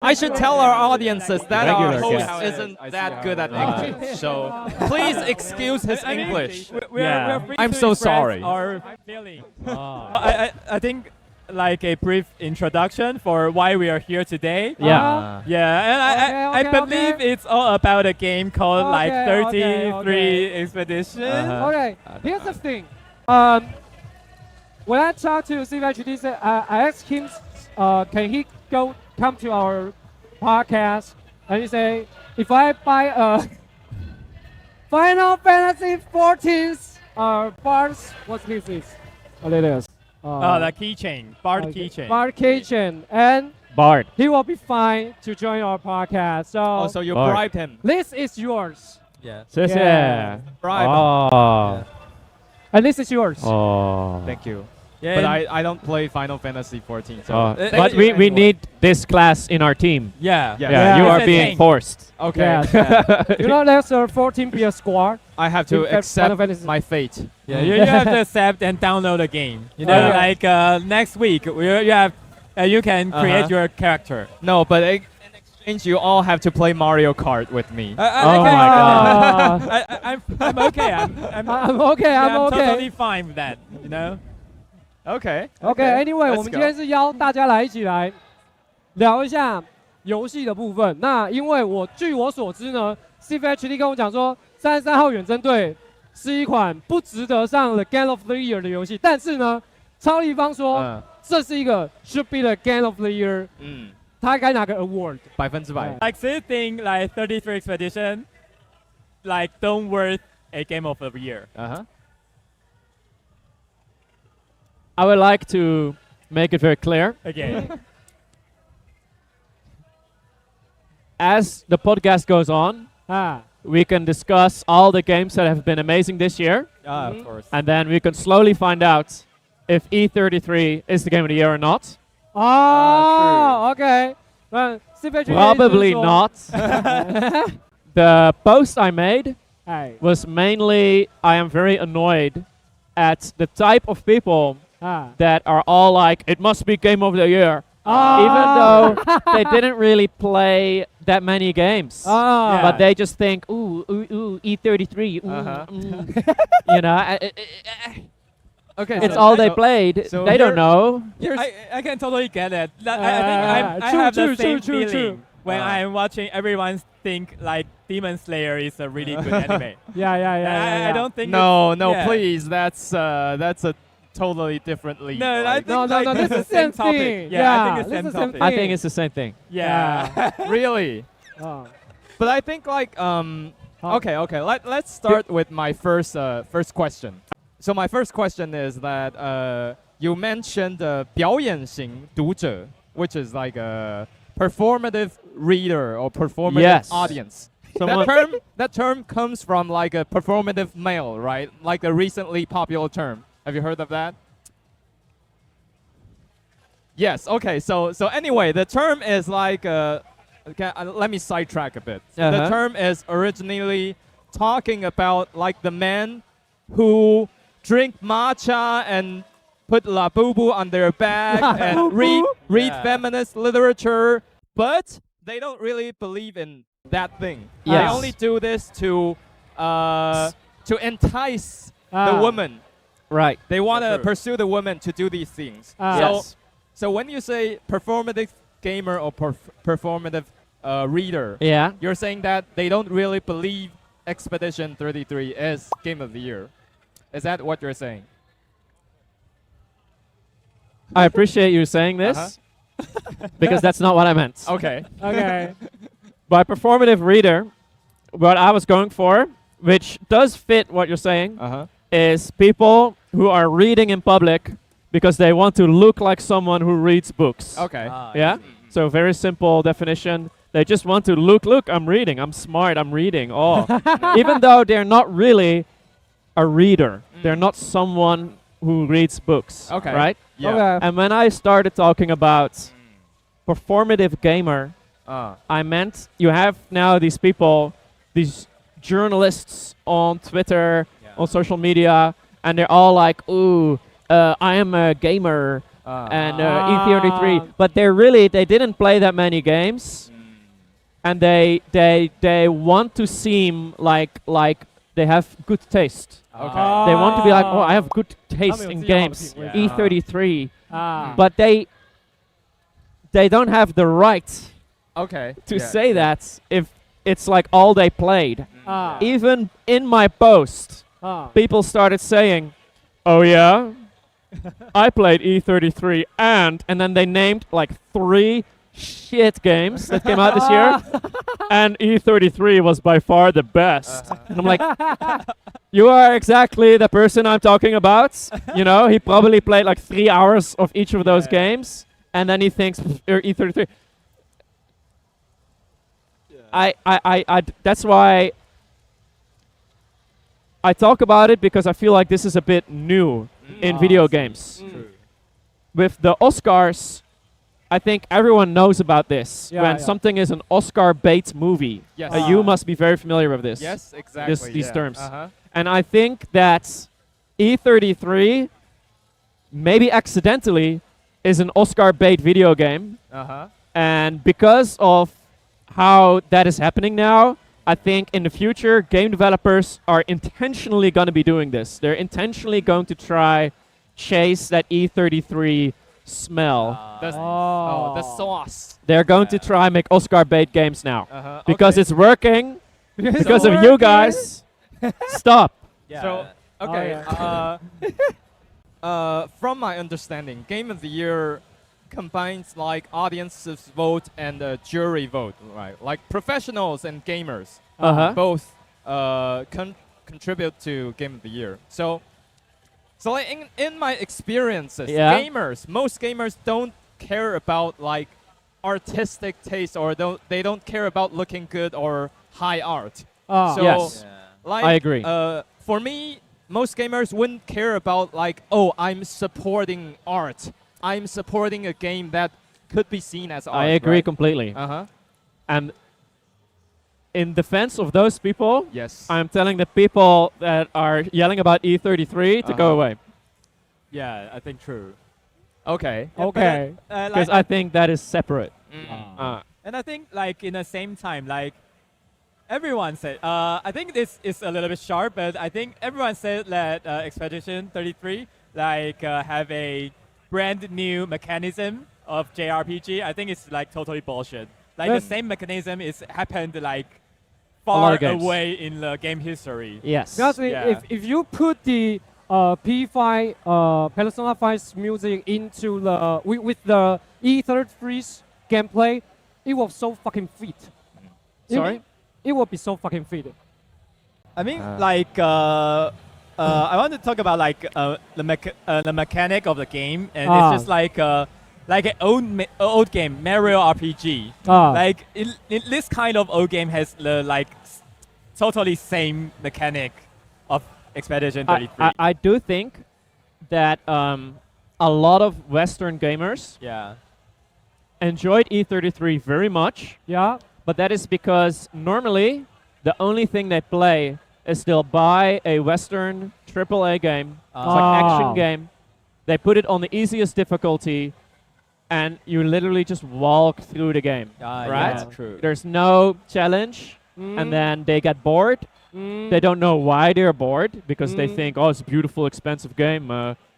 I should tell our audiences that our Regular host guest. isn't that good at English, so please excuse his English. We're free I'm to so express sorry. Our feeling. I think like a brief introduction for why we are here today. Yeah. Yeah, and I believe it's all about a game called like 33 Expedition. Okay, here's the thing. When I talked to Siv I asked him, can he come to our podcast? And he say, if I buy a Final Fantasy 14's parts, what's this is? What it is? The keychain, Bard keychain. Bard keychain, and Bard. he will be fine to join our podcast. So, So you Bard. bribed him. this is yours, Yeah. 谢谢。 Yeah. Bribe. Oh. and this is yours. Oh. Thank you. Yeah. But I don't play Final Fantasy 14. So Oh. thank But you we anyway. need this class in our team. Yeah. Yeah. Yeah, you Yeah. are It's a being thing. forced. Okay. Yeah. You know, there's a 14 be a squad. I have to In fact, Final accept Fantasy- my fate. Yeah, you have to accept and download the game. You know, Yeah. like next week, you can create your character. No, but in exchange, you all have to play Mario Kart with me. Oh my God. I'm okay. I'm okay. Yeah, I'm I'm okay. totally fine with that. You know. Okay. OK，Anyway， let's 我们 go. 今天是邀大家来一起来聊一下游戏的部分。那因为据我所知呢 ，CFHD 跟我讲说，33号远征队是一款不值得上了 Game of the Year 的游戏，但是呢，超立方说这是一个 should be the Game of the Year，他该拿个 award。 100%. Like do you think like 33 Expedition, like don't worth a game of the year? I would like to make it very clear. Okay. As the podcast goes on, 啊， we can discuss all the games that have been amazing this year, Of course. and then we can slowly find out if E33 is the game of the year or not. 哦，OK， 那 CFHD Probably not. The post I made 哎 was mainly I am very annoyed at the type of people 啊 that are all like, it must be game of the year, 啊 even though they didn't really play that many games. 啊 But they just think, ooh, E33, you know, Okay. it's so- all they so- played. so they don't here- know. I can totally get it. I have the same feeling when I'm watching everyone think like Demon Slayer is a really good anime. ，Yeah， I don't think No, it's- no, yeah. please. That's a totally different league. No, I like- think No, like this it's is the same same thing. topic. Yeah, I think it's this same is same topic. I think it's the same thing. Yeah. really. 啊 But I think like okay. Let's start with my first question. So my first question is that you mentioned 表演型读者, which is like a performative reader or performative Yes. audience. Someone- That term comes from like a performative male, right? Like a recently popular term. Have you heard of that? Yes. Okay. So anyway, the term is like okay, let me sidetrack a bit. The Uh-huh. term is originally talking about like the men who drink matcha and put labubu on their back and read Yeah. feminist literature, but they don't really believe in that thing. They Yes. only do this to entice the Ah. woman. Right. They want to True. pursue the woman to do these things. Ah. Yes. So when you say performative gamer or performative reader, Yeah. you're saying that they don't really believe Expedition 33 is Game of the Year. Is that what you're saying? I appreciate you saying this because that's not what I meant. Okay. OK， By performative reader, what I was going for, which does fit what you're saying, is people who are reading in public because they want to look like someone who reads books. Okay. Yeah? So very simple definition. They just want to look, I'm reading, I'm smart, I'm reading. Oh. Even though they're not really a reader. They're not someone who reads books. Okay. Right? Yeah. OK， And when I started talking about performative gamer, I meant you have now these people, these journalists on Twitter, on social media, and they're all like, ooh, I am a gamer. and E33, but they didn't play that many games, and they want to seem like they have good taste. Okay. They want to be like, oh, I have good taste in games. E33, but they don't have the right to say that if it's like all they played. Even in my post, people started saying, "Oh yeah, I played E33 and then they named like 3 shit games that came out this year, and E33 was by far the best." And I'm like, you are exactly the person I'm talking about. You know, he probably played like 3 hours of each of those games, and then he thinks E33. That's why I talk about it, because I feel like this is a bit new in video games. With the Oscars, I think everyone knows about this. When something is an Oscar bait movie, you must be very familiar with this. Yes, exactly. These terms. And I think that E33, maybe accidentally, is an Oscar bait video game. And because of how that is happening now, I think in the future, game developers are intentionally going to be doing this. They're intentionally going to try chase that E33 smell. The sauce. They're going to try make Oscar bait games now. Because it's working. Because of you guys. Stop. So, okay. From my understanding, Game of the Year combines like audience's vote and jury vote, right? Like professionals and gamers both contribute to Game of the Year. So like in my experiences, most gamers don't care about like artistic taste, or they don't care about looking good or high art. Like, I agree. For me, most gamers wouldn't care about like, oh, I'm supporting art. I'm supporting a game that could be seen as art. I agree completely. And in defense of those people, I'm telling the people that are yelling about E33 to go away. Yeah, I think true. Okay. Because I think that is separate. And I think like in the same time, like everyone said, I think this is a little bit sharp, but I think everyone said that Expedition 33 like have a brand new mechanism of JRPG. I think it's like totally bullshit. Like the same mechanism is happened like far away in the game history. Yes. If you put the P5 Persona 5's music into the with the E33's gameplay, it was so fucking fit. Sorry? It will be so fucking fit. I mean, like, I want to talk about like the mechanic of the game, and it's just like an old game, Mario RPG. Like this kind of old game has the like totally same mechanic of Expedition 33. I do think that a lot of Western gamers enjoyed E33 very much. But that is because normally the only thing they play is they'll buy a Western AAA game, it's like action game. They put it on the easiest difficulty, and you literally just walk through the game, right? Yeah, true. There's no challenge, and then they get bored. They don't know why they're bored, because they think, oh, it's a beautiful, expensive game.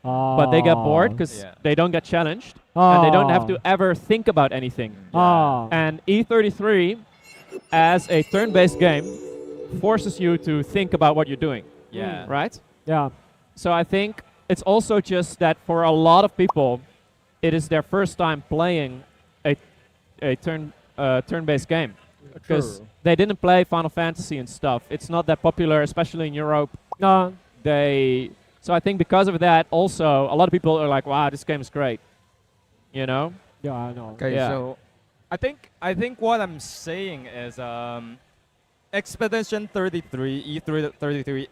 But they get bored because they don't get challenged, and they don't have to ever think about anything. And E33, as a turn-based game, forces you to think about what you're doing. Right? So I think it's also just that for a lot of people, it is their first time playing a turn-based game. Because they didn't play Final Fantasy and stuff. It's not that popular, especially in Europe. So I think because of that, also, a lot of people are like, wow, this game is great. You know? Yeah, I know. Okay, so I think what I'm saying is Expedition 33, E33,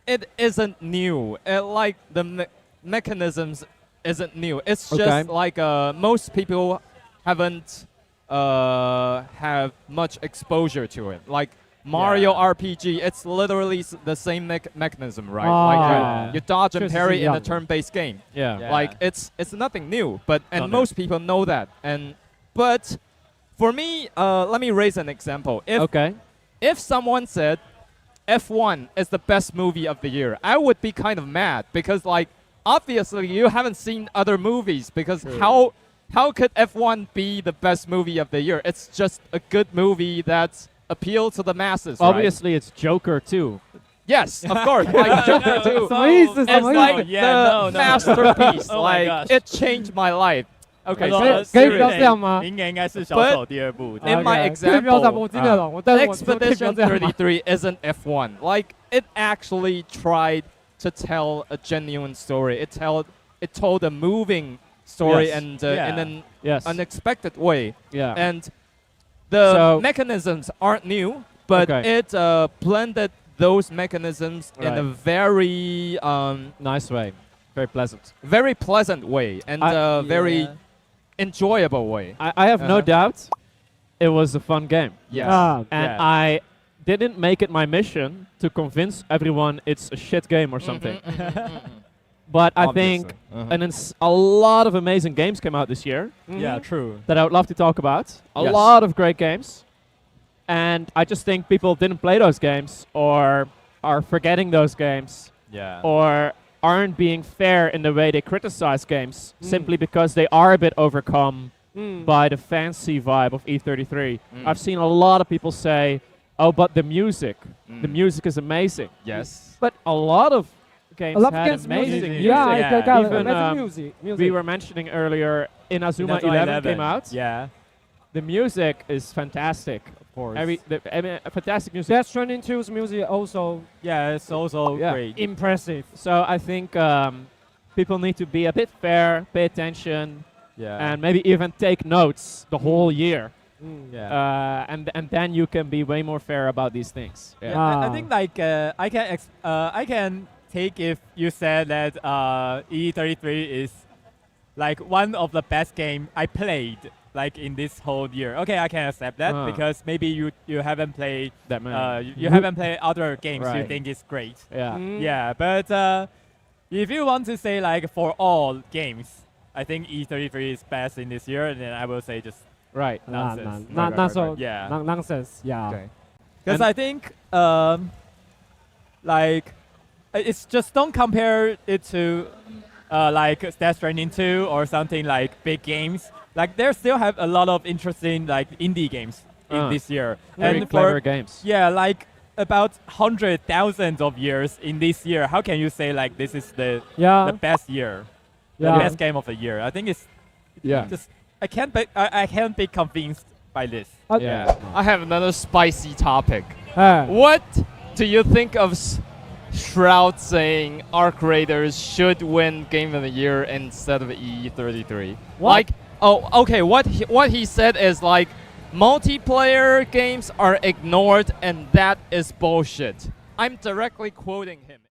it isn't new. Like the mechanisms isn't new. It's just like most people haven't have much exposure to it. Like Mario RPG, it's literally the same mechanism, right? Like you dodge and parry in a turn-based game. Like it's nothing new, but most people know that. But for me, let me raise an example. If someone said F1 is the best movie of the year, I would be kind of mad because like obviously you haven't seen other movies because how could F1 be the best movie of the year? It's just a good movie that's appeal to the masses. Obviously, it's Joker too. Yes, of course. Like Joker too. It's like the masterpiece. Like it changed my life. Okay, in my example, Expedition 33 isn't F1. Like it actually tried to tell a genuine story. It told a moving story and in an unexpected way. And the mechanisms aren't new, but it blended those mechanisms in a very nice way, very pleasant way, and very enjoyable way. I have no doubt it was a fun game. I didn't make it my mission to convince everyone it's a shit game or something. But I think a lot of amazing games came out this year. True. That I would love to talk about. A lot of great games. And I just think people didn't play those games or are forgetting those games. Or aren't being fair in the way they criticize games simply because they are a bit overcome by the fancy vibe of E33. I've seen a lot of people say, oh, but the music is amazing. Yes. But a lot of games had amazing music. Even music. We were mentioning earlier, Inazuma 11 came out. The music is fantastic. Of course. Fantastic music. Death Stranding 2's music also it's also great. Impressive. So I think people need to be a bit fair, pay attention, and maybe even take notes the whole year. And then you can be way more fair about these things. I think like I can take if you said that E33 is like one of the best game I played like in this whole year. Okay, I can accept that because maybe you haven't played that many. you haven't played other games you think is great. But if you want to say like for all games, I think E33 is best in this year, and then I will say just nonsense. Nonsense. Because I think like it's just don't compare it to like Death Stranding 2 or something like big games. Like there still have a lot of interesting like indie games in this year. Very clever games. Like about 100,000 of years in this year. How can you say like this is the best year, the best game of the year? I think it's just I can't be convinced by this. I have another spicy topic. What do you think of Shroud saying ARC Raiders should win Game of the Year instead of E33? Like, what he said is like multiplayer games are ignored and that is bullshit. I'm directly quoting him.